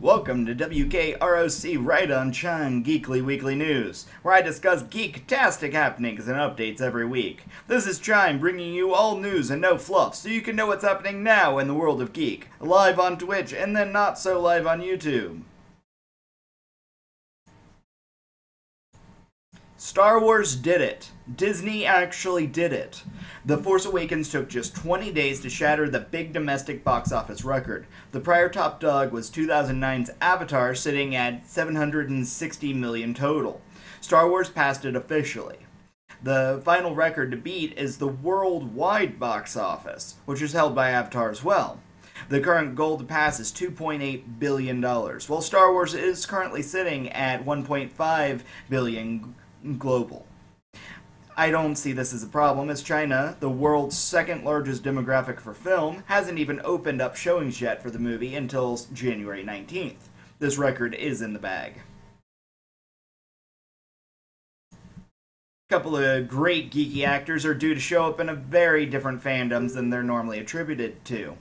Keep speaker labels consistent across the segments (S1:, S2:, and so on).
S1: Welcome to WK-ROC Right on Chime Geekly Weekly News, where I discuss geek-tastic happenings and updates every week. This is Chime bringing you all news and no fluff, so you can know what's happening now in the world of geek, live on Twitch and then not so live on YouTube. Star Wars did it. Disney actually did it. The Force Awakens took just 20 days to shatter the big domestic box office record. The prior top dog was 2009's Avatar, sitting at $760 million total. Star Wars passed it officially. The final record to beat is the worldwide box office, which is held by Avatar as well. The current goal to pass is $2.8 billion, while Star Wars is currently sitting at $1.5 billion global. I don't see this as a problem, as China, the world's second largest demographic for film, hasn't even opened up showings yet for the movie until January 19th. This record is in the bag. A couple of great geeky actors are due to show up in a very different fandoms than they're normally attributed to.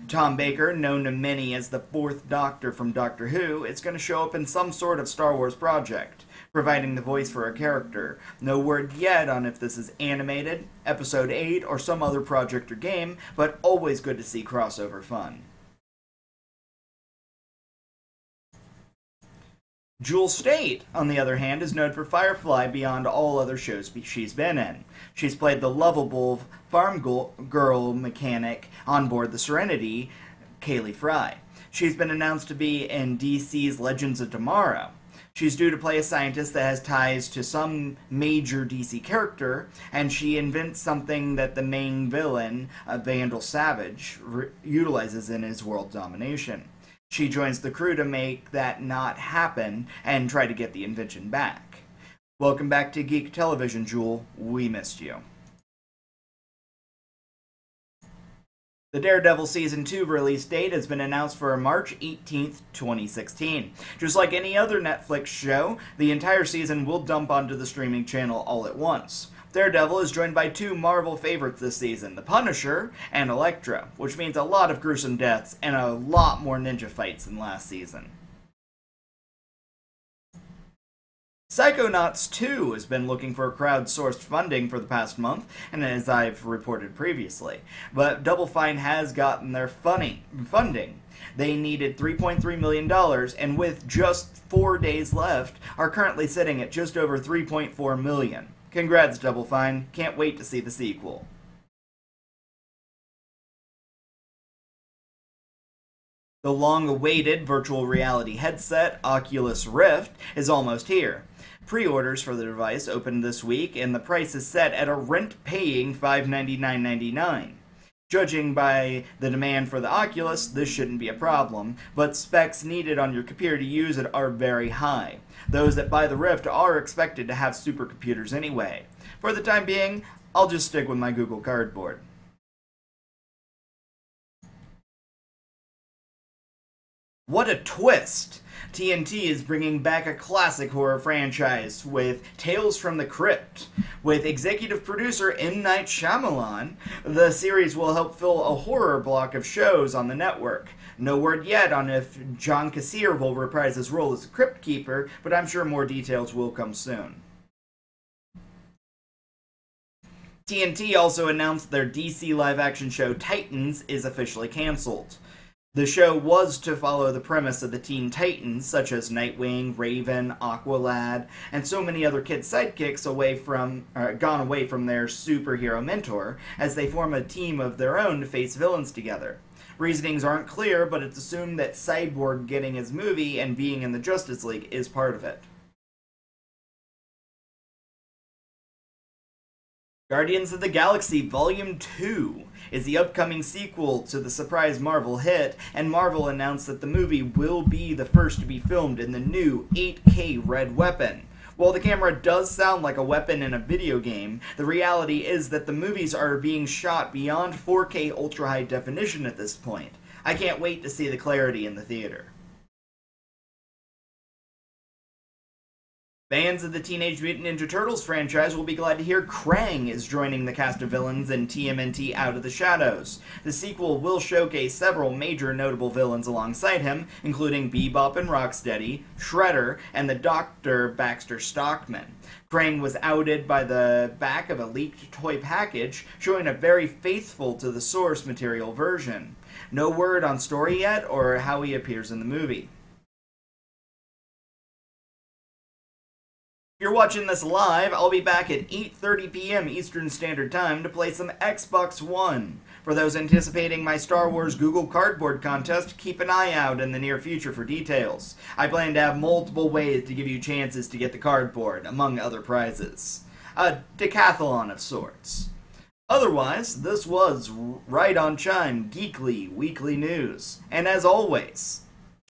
S1: Tom Baker, known to many as the Fourth Doctor from Doctor Who, is going to show up in some sort of Star Wars project, providing the voice for a character. No word yet on if this is animated, Episode 8, or some other project or game, but always good to see crossover fun. Jewel Staite, on the other hand, is known for Firefly beyond all other shows she's been in. She's played the lovable farm girl mechanic on board the Serenity, Kaylee Fry. She's been announced to be in DC's Legends of Tomorrow. She's due to play a scientist that has ties to some major DC character, and she invents something that the main villain, Vandal Savage, utilizes in his world domination. She joins the crew to make that not happen and try to get the invention back. Welcome back to Geek Television, Jewel. We missed you. The Daredevil Season 2 release date has been announced for March 18th, 2016. Just like any other Netflix show, the entire season will dump onto the streaming channel all at once. Daredevil is joined by two Marvel favorites this season, the Punisher and Elektra, which means a lot of gruesome deaths and a lot more ninja fights than last season. Psychonauts 2 has been looking for crowdsourced funding for the past month, and as I've reported previously, but Double Fine has gotten their funding. They needed $3.3 million, and with just 4 days left, are currently sitting at just over $3.4 million. Congrats, Double Fine. Can't wait to see the sequel. The long-awaited virtual reality headset, Oculus Rift, is almost here. Pre-orders for the device opened this week, and the price is set at a rent-paying $599.99. Judging by the demand for the Oculus, this shouldn't be a problem, but specs needed on your computer to use it are very high. Those that buy the Rift are expected to have supercomputers anyway. For the time being, I'll just stick with my Google Cardboard. What a twist! TMNT is bringing back a classic horror franchise with Tales from the Crypt. With executive producer M. Night Shyamalan, the series will help fill a horror block of shows on the network. No word yet on if John Kassir will reprise his role as the Crypt Keeper, but I'm sure more details will come soon. TMNT also announced their DC live-action show Titans is officially cancelled. The show was to follow the premise of the Teen Titans, such as Nightwing, Raven, Aqualad, and so many other kid sidekicks gone away from their superhero mentor, as they form a team of their own to face villains together. Reasonings aren't clear, but it's assumed that Cyborg getting his movie and being in the Justice League is part of it. Guardians of the Galaxy Volume 2 is the upcoming sequel to the surprise Marvel hit, and Marvel announced that the movie will be the first to be filmed in the new 8K Red Weapon. While the camera does sound like a weapon in a video game, the reality is that the movies are being shot beyond 4K ultra-high definition at this point. I can't wait to see the clarity in the theater. Fans of the Teenage Mutant Ninja Turtles franchise will be glad to hear Krang is joining the cast of villains in TMNT Out of the Shadows. The sequel will showcase several major notable villains alongside him, including Bebop and Rocksteady, Shredder, and the Dr. Baxter Stockman. Krang was outed by the back of a leaked toy package, showing a very faithful to the source material version. No word on story yet or how he appears in the movie. If you're watching this live, I'll be back at 8:30 p.m. Eastern Standard Time to play some Xbox One. For those anticipating my Star Wars Google Cardboard contest, keep an eye out in the near future for details. I plan to have multiple ways to give you chances to get the cardboard, among other prizes. A decathlon of sorts. Otherwise, this was Right on Chime Geekly Weekly News. And as always,